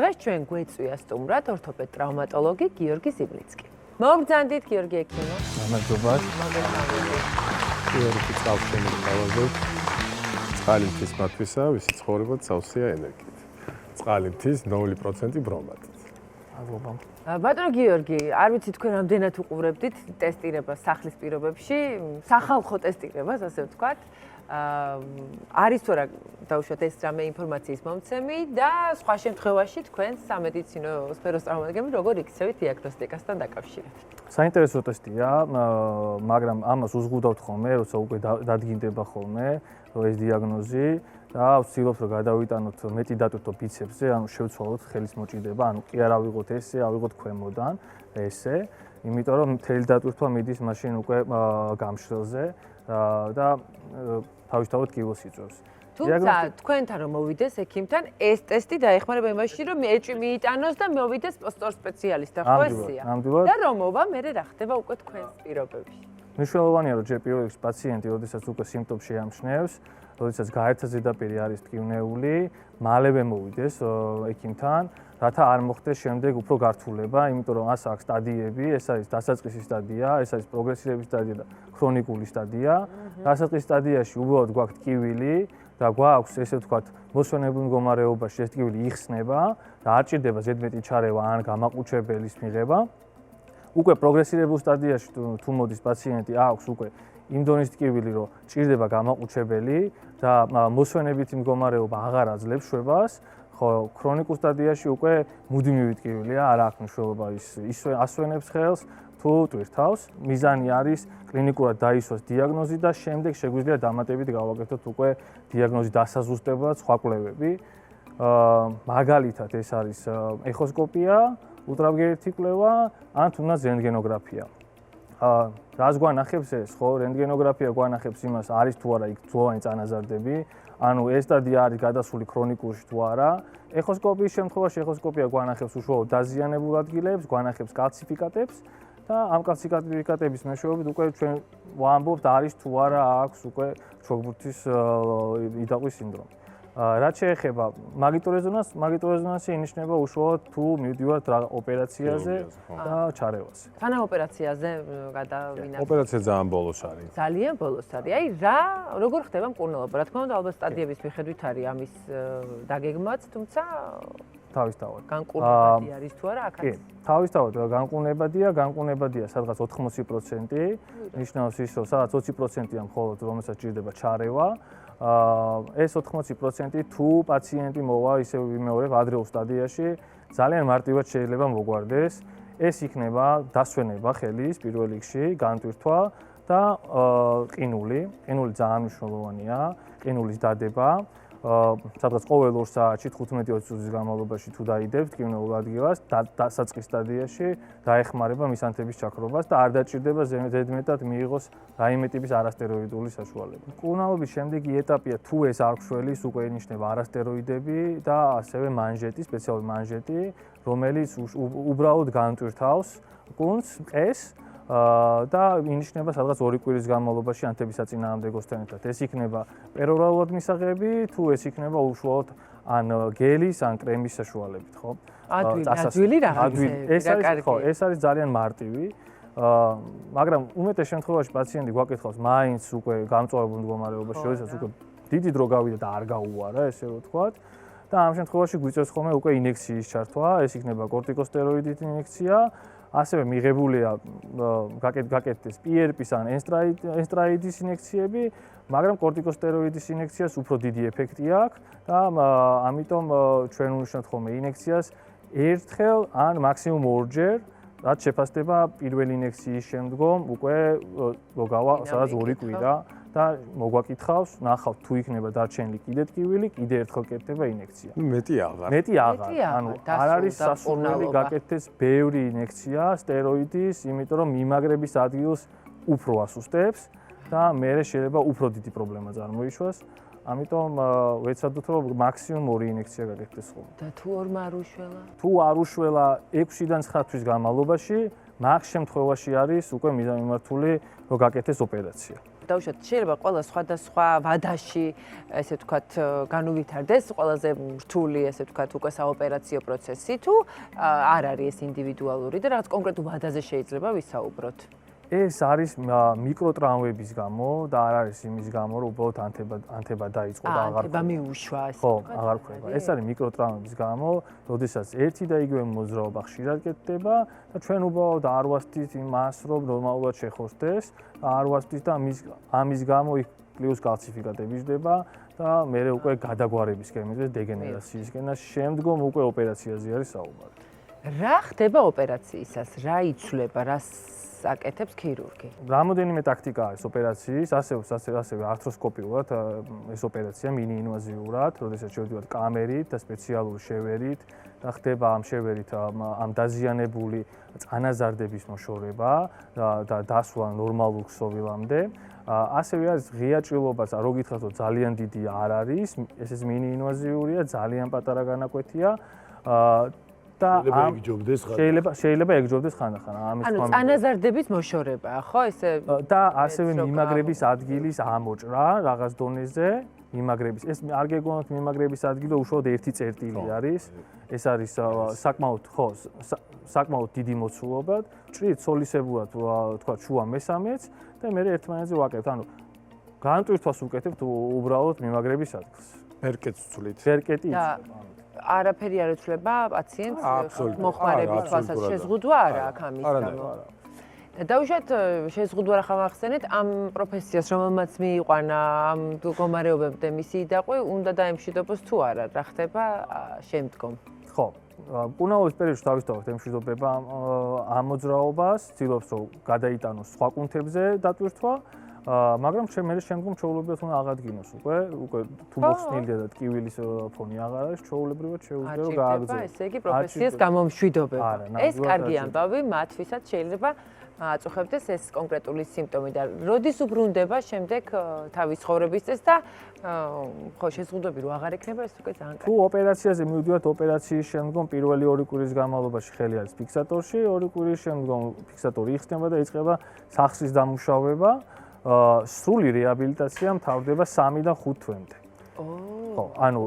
დღეს ჩვენ გვეწვია სტუმრად ორთოპედ ტრავმატოლოგი გიორგი ზიბლიცკი. მოგბრძანდით გიორგი ექიმო. მადლობა. გიორგი წავშენით თავაზობ. წყალი მთის მათვისა, ვისი ცხოვრება წავსია ენერგიით. წყალი მთის 0% ბრომატით. მადლობა. ბატონო გიორგი, არ ვიცი თქვენ რამდენად უყურებდით ტესტირებას სახლის პირობებში, სახალხო ტესტირებას, ასე ვთქვათ. არის თუ არა დაუშვათ ეს რამე ინფორმაციის მომცემი და სხვა შემთხვევაში თქვენ სამედიცინო სფეროს წარმომადგენლები როგორ იქცევით დიაგნოსტიკასთან დაკავშირებით? საინტერესო ტესტია, მაგრამ ამას უზღუდავთ ხოლმე, როცა უკვე დადგინდება ხოლმე ეს დიაგნოზი და ვცდილობთ რომ გადავიტანოთ მეტი დატვირთო ბიცეპსზე, ანუ შევცვალოთ ხელის მოჭიდება, ანუ კი არ ავიღოთ ესე, ავიღოთ ქვემოდან ესე, იმიტომ რომ მთელი დატვირთვა მიდის მაშინ უკვე გამშრელზე და თავისთავად კიბოს იწვევს. თუმცა თქვენთან რომ მოვიდეს ექიმთან, ეს ტესტი დაეხმარება იმაში, რომ ეჭვი მიიტანოს და მოვიდეს პოსტორ სპეციალისტთან, ხო ესეა? და რომ მოვა, მერე რა ხდება უკვე თქვენს პირობებში? მნიშვნელოვანია, რომ ჯერ პირველ რიგში პაციენტი, როდესაც უკვე სიმპტომს შეამჩნევს, როდესაც გაერთა ზედაპირი არის ტკივნეული, მალევე მოვიდეს ექიმთან, რათა არ მოხდეს შემდეგ უფრო გართულება, იმიტომ რომ ას აქვს სტადიები, ეს არის დასაწყისი სტადია, ეს არის პროგრესირების სტადია და ქრონიკული სტადია. დასაწყისი სტადიაში უბრალოდ გვაქვს ტკივილი და გვაქვს ესე ვთქვათ, მოსვენებულ მდგომარეობაში ეს ტკივილი იხსნება და არ ჭირდება ზედმეტი ჩარევა ან გამაყუჩებელის მიღება. უკვე პროგრესირებულ სტადიაში თუ მოდის პაციენტი აქვს უკვე იმ დონის ტკივილი, რომ ჭირდება გამაყუჩებელი და მოსვენებითი მდგომარეობა აღარ აძლევს შვებას, ხო ქრონიკულ სტადიაში უკვე მუდმივი ტკივილია, არ აქვს მნიშვნელობა ის ასვენებს ხელს თუ ტვირთავს. მიზანი არის კლინიკურად დაისვას დიაგნოზი და შემდეგ შეგვიძლია დამატებით გავაკეთოთ უკვე დიაგნოზის დასაზუსტებლად სხვა კვლევები. მაგალითად ეს არის ეხოსკოპია, ულტრავგერითი კვლევა, ან თუნდაც რენტგენოგრაფია. რას გვანახებს ეს, ხო, რენტგენოგრაფია გვანახებს იმას, არის თუ არა იქ ძვლოვანი წანაზარდები, ანუ ეს სტადია არის გადასული ქრონიკულში თუ არა. ეხოსკოპიის შემთხვევაში ეხოსკოპია გვანახებს უშუალოდ დაზიანებულ ადგილებს, გვანახებს კალციფიკატებს და ამ კალციფიკატების მეშვეობით უკვე ჩვენ ვამბობთ, არის თუ არა აქვს უკვე ჩოგბურთის იდაყვის სინდრომი. რაც შეეხება მაგნიტურ რეზონანსი ინიშნება უშუალოდ თუ მივდივართ რა ოპერაციაზე და ჩარევაზე. თანა ოპერაციაზე გადავინახეთ. ოპერაცია ძალიან ბოლოს არის. ძალიან ბოლოს არის. აი როგორ ხდება მკურნალობა? რა თქმა უნდა, ალბათ სტადიების მიხედვით არის ამის დაგეგმვაც, თუმცა თავისთავად. განკურნებადი არის თუ არა აქაც? კი, თავისთავად განკურნებადია სადღაც 80%. ნიშნავს ის, რომ სადღაც 20%-ია მხოლოდ რომელსაც ჭირდება ჩარევა. ეს 80% თუ პაციენტი მოვა ისე ვიმეორებ ადრეულ სტადიაში, ძალიან მარტივად შეიძლება მოგვარდეს. ეს იქნება დასვენება ხელის პირველ რიგში, განტვირთვა და ყინული. ყინული ძალიან მნიშვნელოვანია, ყინულის დადება. სადღაც ყოველ 2 საათში 15-20 წუთის განმავლობაში თუ დაიდებ ტკივნეულ ადგილას, დასაწყის სტადიაში დაეხმარება მისანთების ჩაქრობას და არ დაჭირდება ზედმეტად მიიღოს რაიმე ტიპის არასტეროიდული საშუალება. მკურნალობის შემდეგი ეტაპია თუ ეს არ გშველის, უკვე ინიშნება არასტეროიდები და ასევე მანჟეტი, სპეციალური მანჟეტი, რომელიც უბრალოდ განტვირთავს კუნთს, ყეს და ინიშნება სადღაც 2 კვირის განმავლობაში ანთებისაწინააღმდეგოსთან ერთად. ეს იქნება პერორალურად მისაღები, თუ ეს იქნება უშუალოდ ან გელის, ან კრემის საშუალებით, ხო? ადვილი რაღაცა. ეს არის ძალიან მარტივი. მაგრამ უმეტეს შემთხვევაში პაციენტი გვაკითხავს მაინც უკვე გამწვავებულ მდგომარეობაში, როდესაც უკვე დიდი დრო გავიდა და არ გაუვარა, ესე ვთქვათ. და ამ შემთხვევაში გვიწევს ხოლმე უკვე ინექციის ჩართვა, ეს იქნება კორტიკოსტეროიდით ინექცია. ასევე მიღებულია გაკეთდეს PRP-ს ან ენსტრაიდის ინექციები, მაგრამ კორტიკოსტეროიდის ინექციას უფრო დიდი ეფექტი აქვს და ამიტომ ჩვენ ვნიშნავთ ხოლმე ინექციას ერთხელ ან მაქსიმუმ 2-ჯერ, რაც შეფასდება პირველი ინექციის შემდგომ უკვე გავა სადაც 2 კვირა და მოგვაკითხავს, ნახავთ თუ იქნება დარჩენილი კიდე ტკივილი, კიდე ერთხელ კეთდება ინექცია. მეტი აღარ. ანუ არ არის სასურველი გაკეთდეს ბევრი ინექცია სტეროიდის, იმიტომ რომ მიმაგრების ადგილს უფრო ასუსტებს და მერე შეიძლება უფრო დიდი პრობლემა წარმოიშვას. ამიტომ ვეცადოთ რომ მაქსიმუმ 2 ინექცია გაკეთდეს ხოლმე. და თუ ორმა არ უშველა? თუ არ უშველა 6-დან 9 თვის განმავლობაში, მაგ შემთხვევაში არის უკვე მიზანმიმართული რომ გაკეთდეს ოპერაცია. დაუშვათ შეიძლება ყველა სხვადასხვა ვადაში ესე ვთქვათ განუვითარდეს ყველაზე რთული ესე ვთქვათ უკვე საოპერაციო პროცესი თუ არ არის ეს ინდივიდუალური და რაღაც კონკრეტულ ვადაზე შეიძლება ვისაუბროთ. ეს არის მიკროტრაუმების გამო და არ არის იმის გამო, რომ უბრალოდ ანთება დაიწყო და აღარ ანთება მიუშვა ესე. ხო, აღარ ხვდება. ეს არის მიკროტრაუმების გამო, როდესაც ერთი და იგივე მოძრაობა ხშირად კეთდება და ჩვენ უბრალოდ არ ვასწრით იმას, რომ ნორმალურად შეხოსდეს, არ ვასწრით და ამის გამო იქ პლუს კალციფიკატები ჯდება და მერე უკვე გადაგვარებისკენ მივიდეს დეგენერაციისკენ და შემდგომ უკვე ოპერაციაზე არის საუბარი. რა ხდება ოპერაციისას? რა იცვლება, რას აკეთებს ქირურგი? რამოდენიმე ტაქტიკა არის ოპერაციის, ასევე ართროსკოპიურად ეს ოპერაცია მინიინვაზიურად, როდესაც შევდივართ კამერით და სპეციალური შევერით და ხდება ამ შევერით ამ დაზიანებული წანაზარდების მოშორება და დასვლა ნორმალურ ქსოვილამდე. ასევე არის ღია ჭრილობაც, რო გითხრათ, რომ ძალიან დიდი არ არის, ეს მინიინვაზიურია, ძალიან პატარა განაკვეთია. შეიძლება ეგჯობდეს ხანდახან ამის ანუ წანაზარდების მოშორებაა, ხო? ესე და ასევე მიმაგრების ადგილის ამოჭრა რაღაც დონეზე, მიმაგრების. ეს არ გეგონოთ მიმაგრების ადგილი, უშუალოდ ერთი წერტილი არის. ეს არის საკმაოდ დიდი მოცულობა, ჭრით სოლისებურად თქვა შუა მესამეც და მე ერთმანეთზე ვაკეთებ. ანუ განტვირთვას ვუკეთებთ უბრალოდ მიმაგრების ადგილს. ფერკეტს ვცვლით. ფერკეტი არაფერი არ ეთვლება პაციენტს მოხმარების თვალსაჩინო შეზღუდვა არა აქ ამის გამო. დაუშვათ შეზღუდვა რა ხავახსენეთ ამ პროფესიას რომელმაც მიიყვანა ამ მდგომარეობამდე მისი იდაყვი უნდა დაემშვიდობოს თუ არა რა ხდება შემდგომ. ხო, კუნაობის პერიოდში თავისთავად ემშვიდობება ამ მოძრაობას, ცდილობს რომ გადაიტანოს სხვა კუნთებზე დატვირთვა. მაგრამ შემდგომ ჩვეულებრივად უნდა აღადგინოს უკვე თუ მოხსნილია და ტკივილის ფონი აღარ არის ჩვეულებრივად შეუძლია რომ გააგრძელოს. ესე იგი პროფესიას გამომშვიდობება. ეს კარგი ამბავი მათთვისაც შეიძლება აწუხებდეს ეს კონკრეტული სიმპტომი და როდის უბრუნდება შემდეგ თავის ცხოვრების წესს და ხო შეზღუდვები რო აღარ ექნება ეს უკვე ძალიან კარგი. თუ ოპერაციაზე მივდივართ ოპერაციის შემდგომ პირველი 2 კვირის განმავლობაში ხელი არის ფიქსატორში, 2 კვირის შემდგომ ფიქსატორი იხსნება და იწყება სახსრის დამუშავება. სრული რეაბილიტაცია მთავრდება 3 და 5 თვემდე. ხო, ანუ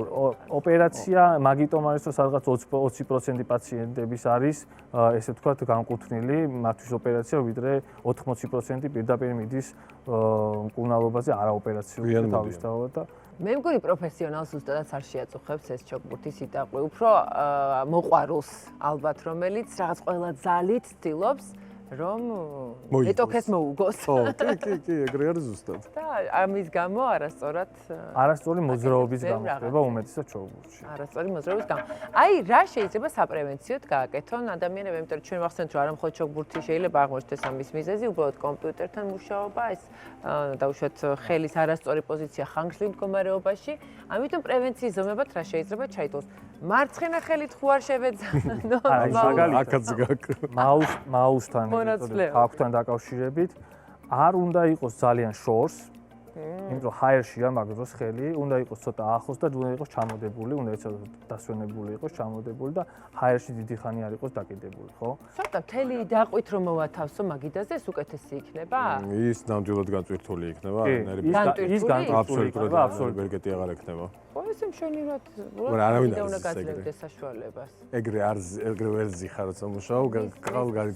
ოპერაცია მაგიტომ არის რომ სადღაც 20% პაციენტების არის ესე ვთქვათ განკუთვნილი მათთვის ოპერაცია ვიდრე 80% პირდაპირ მიდის მკურნალობაზე არაოპერაციული თავისთავად და მე მგონი პროფესიონალს უბრალოდ არ შეაწუხებს ეს ჩოგბურთის იტაყვი, უფრო მოყვარულს ალბათ რომელიც რაღაც ყველა ძალით ცდილობს რომ ეტოქეს მოუგოს. ხო, კი, ეგრე არის ზუსტად. და ამის გამო არასწორი მოძრაობის გამო ხდება უმეტესად ჩოგბურთში. არასწორი მოძრაობის გამო. აი, რა შეიძლება საპრევენციოდ გააკეთონ ადამიანები, იმიტომ რომ ჩვენ ვახსენეთ, რომ არა მხოლოდ ჩოგბურთი შეიძლება აღმოჩნდეს ამის მიზეზი, უბრალოდ კომპიუტერთან მუშაობა, ეს დაუშვათ ხელის არასწორი პოზიცია ხანგრძლივ მდგომარეობაში, ამიტომ პრევენციის ზომებად რა შეიძლება ჩაითვალოს. მარცხენა ხელით ხო არ შევეძა? აქაც მაუსთან აქთან დაკავშირებით არ უნდა იყოს ძალიან შორს, იმიტომ რომ ჰაერშია მაგ დროს ხელი, უნდა იყოს ცოტა ახლოს და უნდა იყოს ჩამოდებული, უნდა ეცადოს დასვენებული იყოს, ჩამოდებული და ჰაერში დიდი ხანი არ იყოს დაკიდებული, ხო? ცოტა მთელი დაყვით რომ მოვათავსო მაგიდაზე, ეს უკეთესი იქნება? ის ნამდვილად განწვირთული იქნება, ის აბსოლუტურად ბერკეტი აღარ ექნება. ხო, ესე მშვენივრად უნდა გაძლევდეს საშუალებას. ეგრე ვერ ზიხარ როცა მუშაობ,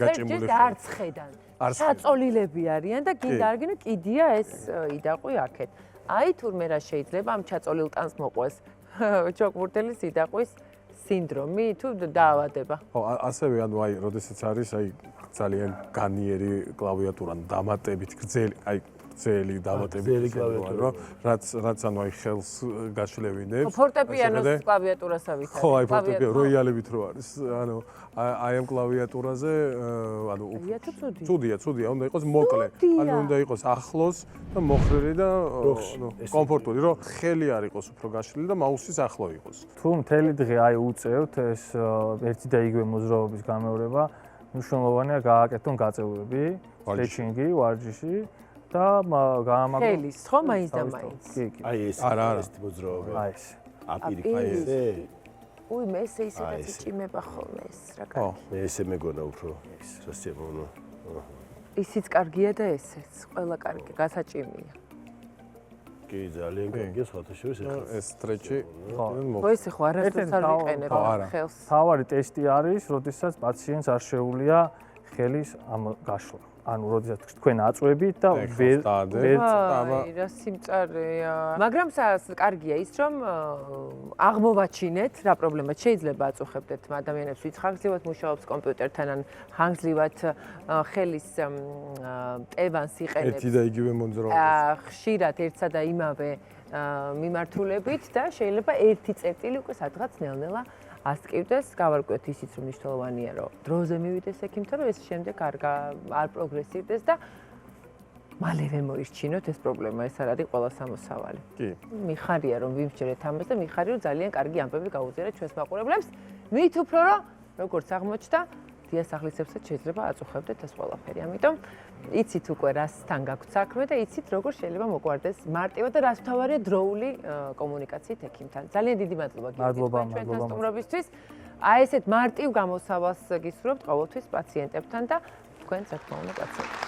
გაჭიმული ხარ. არც ხედან. ჩაწოლილები არიან და გინდა არ გინდა კიდია ეს იდაყვი აქეთ. აი თურმე რა შეიძლება ამ ჩაწოლილ ტანს მოყვეს ჩოგბურთელის იდაყვის სინდრომი თუ დაავადება. ხო, ასევე ანუ აი, როდესაც არის აი ძალიან განიერი კლავიატურა, დამატებით გრძელი, აი გრძელი დამატებით კლავიატურა, რაც ანუ აი ხელს გაშლევინებს. ფორტეპიანოს კლავიატურასავით. ხო, აი ფორტეპიანო როიალებით რო არის, ანუ აი ამ კლავიატურაზე, ანუ ცუდია, უნდა იყოს მოკლე, ანუ უნდა იყოს ახლოს და მოხრილი და კომფორტული, რომ ხელი არ იყოს უფრო გაშლილი და მაუსის ახლო იყოს. თუ მთელი დღე აი უწევთ ეს ერთი და იგივე მოძრაობის გამეორება, მნიშვნელოვანია გააკეთონ გაწევრები, სტრეჩინგი ვარჯიში და გაამაგროთ ხელის, ხო, მაინც და მაინც. აი ეს ეს მოძრაობა. აი ეს. აპირიფაიზე. უი, მე ისედაც ჭიმება ხოლმე ეს რა კარგი. მე ესე მეგონა უფრო სასწებონო. ისიც კარგია და ესეც, ყველა კარგი, გასაჭიმია. კი, ძალიან კარგია, სხვათა შორის ეხლა. ეს სტრეჩი ხო, ესე ხო არასდროს არ ვიყენებ ხელს. თავარი ტესტი არის, როდესაც პაციენტს არ შეუძლია ხელის გაშლა. ანუ როდესაც თქვენ აწვევით და ვერ რა სიმწარეა. მაგრამ კარგია ის, რომ აღმოვაჩინეთ რა პრობლემაც შეიძლება აწუხებდეთ ადამიანებს, ვინც ხანგრძლივად მუშაობს კომპიუტერთან ან ხანგრძლივად ხელის ტევანს იყენებს. ერთი და იგივე მოძრაობას. ხშირად ერთსა და იმავე მიმართულებით და შეიძლება ერთი წერტილი უკვე სადღაც ნელ-ნელა ასტკივდეს, გავარკვიოთ ისიც რომ მნიშვნელოვანია რომ დროზე მივიდეს ექიმთან, რომ ეს შემდეგ არ პროგრესირდეს და მალევე მოისჩინოთ ეს პრობლემა, ეს არ არის ყველა სამოსავალი. კი. მიხარია რომ ვიმსჯერეთ ამას და მიხარია რომ ძალიან კარგი ამბები გაუზიარეთ ჩვენს მაყურებლებს. მით უფრო რომ როგორც აღმოჩნდა, დიასახლისებსაც შეიძლება აწუხებდეთ ეს ყველაფერი. ამიტომ იცით უკვე რასთან გაქვთ საქმე და იცით როგორ შეიძლება მოგვარდეს მარტივად და რას მთავარია დროული კომუნიკაციით ექიმთან. ძალიან დიდი მადლობა ჩვენთან სტუმრობისთვის. აი ესეთ მარტივ გამოსავალს გისურვებთ ყოველთვის პაციენტებთან და თქვენც რა თქმა უნდა პაციენტებს.